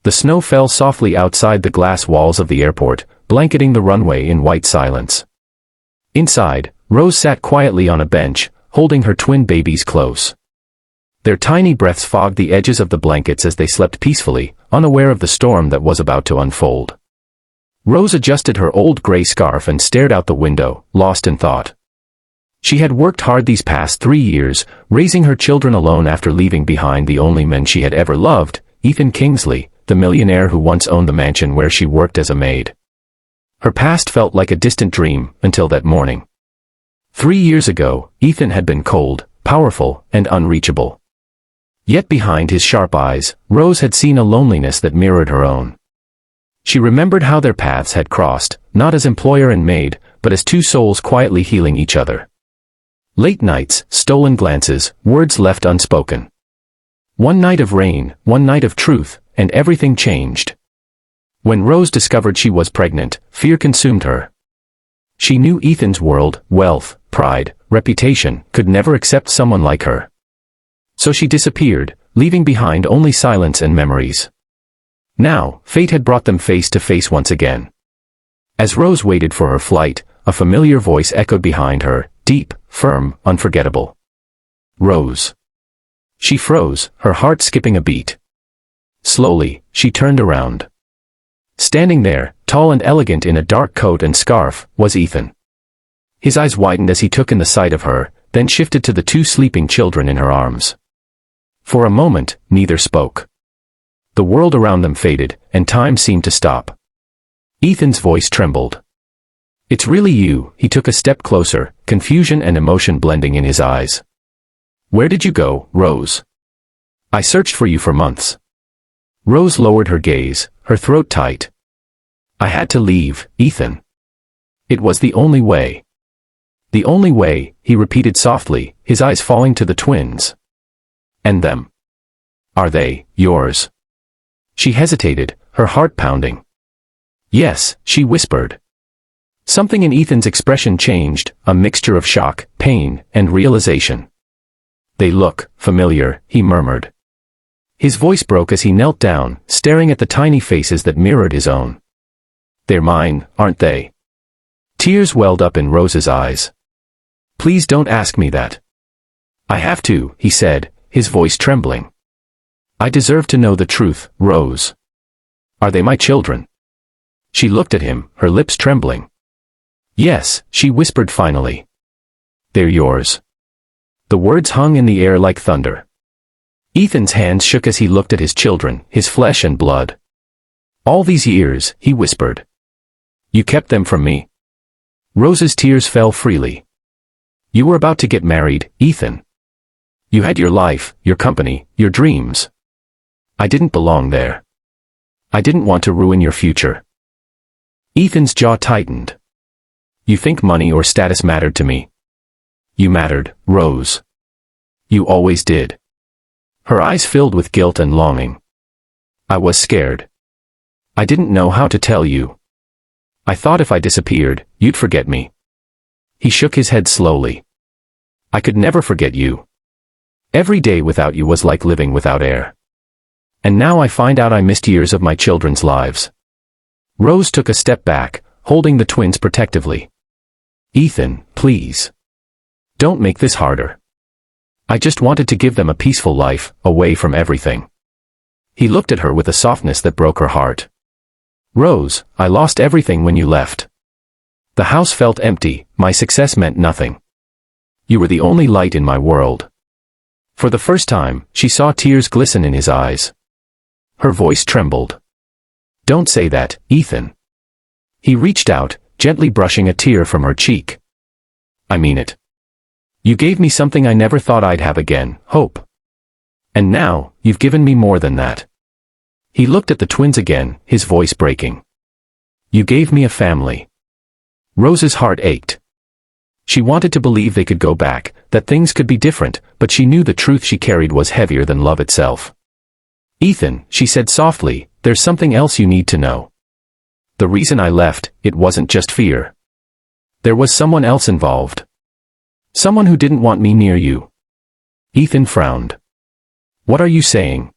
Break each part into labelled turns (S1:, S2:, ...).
S1: The snow fell softly outside the glass walls of the airport, blanketing the runway in white silence. Inside, Rose sat quietly on a bench, holding her twin babies close. Their tiny breaths fogged the edges of the blankets as they slept peacefully, unaware of the storm that was about to unfold. Rose adjusted her old gray scarf and stared out the window, lost in thought. She had worked hard these past 3 years, raising her children alone after leaving behind the only men she had ever loved, Ethan Kingsley, the millionaire who once owned the mansion where she worked as a maid. Her past felt like a distant dream, until that morning. 3 years ago, Ethan had been cold, powerful, and unreachable. Yet behind his sharp eyes, Rose had seen a loneliness that mirrored her own. She remembered how their paths had crossed, not as employer and maid, but as two souls quietly healing each other. Late nights, stolen glances, words left unspoken. One night of rain, one night of truth, and everything changed. When Rose discovered she was pregnant, fear consumed her. She knew Ethan's world, wealth, pride, reputation, could never accept someone like her. So she disappeared, leaving behind only silence and memories. Now, fate had brought them face to face once again. As Rose waited for her flight, a familiar voice echoed behind her, deep, firm, unforgettable. Rose. She froze, her heart skipping a beat. Slowly, she turned around. Standing there, tall and elegant in a dark coat and scarf, was Ethan. His eyes widened as he took in the sight of her, then shifted to the two sleeping children in her arms. For a moment, neither spoke. The world around them faded, and time seemed to stop. Ethan's voice trembled. "It's really you." He took a step closer, confusion and emotion blending in his eyes. "Where did you go, Rose? I searched for you for months." Rose lowered her gaze, her throat tight. "I had to leave, Ethan. It was the only way." "The only way," he repeated softly, his eyes falling to the twins. "And them? Are they yours?" She hesitated, her heart pounding. "Yes," she whispered. Something in Ethan's expression changed, a mixture of shock, pain, and realization. "They look familiar," he murmured. His voice broke as he knelt down, staring at the tiny faces that mirrored his own. "They're mine, aren't they?" Tears welled up in Rose's eyes. "Please don't ask me that." "I have to," he said, his voice trembling. "I deserve to know the truth, Rose. Are they my children?" She looked at him, her lips trembling. "Yes," she whispered finally. "They're yours." The words hung in the air like thunder. Ethan's hands shook as he looked at his children, his flesh and blood. "All these years," he whispered. "You kept them from me." Rose's tears fell freely. "You were about to get married, Ethan. You had your life, your company, your dreams. I didn't belong there. I didn't want to ruin your future." Ethan's jaw tightened. "You think money or status mattered to me? You mattered, Rose. You always did." Her eyes filled with guilt and longing. "I was scared. I didn't know how to tell you. I thought if I disappeared, you'd forget me." He shook his head slowly. "I could never forget you. Every day without you was like living without air. And now I find out I missed years of my children's lives." Rose took a step back, holding the twins protectively. "Ethan, please. Don't make this harder. I just wanted to give them a peaceful life, away from everything." He looked at her with a softness that broke her heart. "Rose, I lost everything when you left. The house felt empty, my success meant nothing. You were the only light in my world." For the first time, she saw tears glisten in his eyes. Her voice trembled. "Don't say that, Ethan." He reached out, gently brushing a tear from her cheek. "I mean it. You gave me something I never thought I'd have again, hope. And now, you've given me more than that." He looked at the twins again, his voice breaking. "You gave me a family." Rose's heart ached. She wanted to believe they could go back, that things could be different, but she knew the truth she carried was heavier than love itself. "Ethan," she said softly, "there's something else you need to know. The reason I left, it wasn't just fear. There was someone else involved. Someone who didn't want me near you." Ethan frowned. "What are you saying?"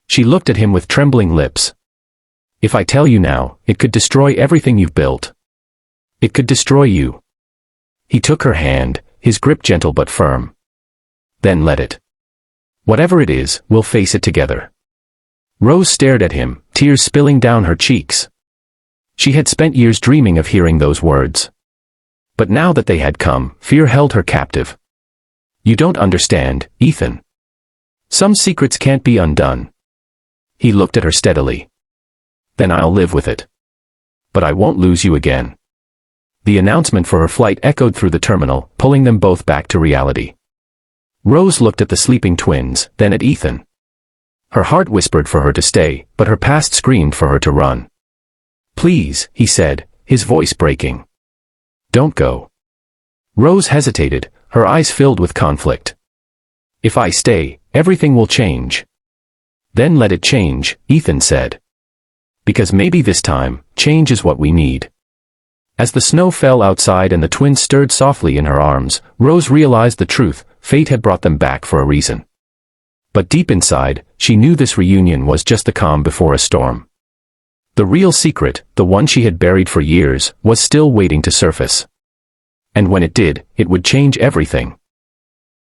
S1: She looked at him with trembling lips. If I tell you now, it could destroy everything you've built. It could destroy you. He took her hand, his grip gentle but firm. Then let it. Whatever it is, we'll face it together. Rose stared at him, tears spilling down her cheeks. She had spent years dreaming of hearing those words. But now that they had come, fear held her captive. You don't understand, Ethan. Some secrets can't be undone. He looked at her steadily. Then I'll live with it. But I won't lose you again. The announcement for her flight echoed through the terminal, pulling them both back to reality. Rose looked at the sleeping twins, then at Ethan. Her heart whispered for her to stay, but her past screamed for her to run. Please, he said, his voice breaking. Don't go. Rose hesitated, her eyes filled with conflict. If I stay, everything will change. Then let it change, Ethan said. Because maybe this time, change is what we need. As the snow fell outside and the twins stirred softly in her arms, Rose realized the truth, fate had brought them back for a reason. But deep inside, she knew this reunion was just the calm before a storm. The real secret, the one she had buried for years, was still waiting to surface. And when it did, it would change everything.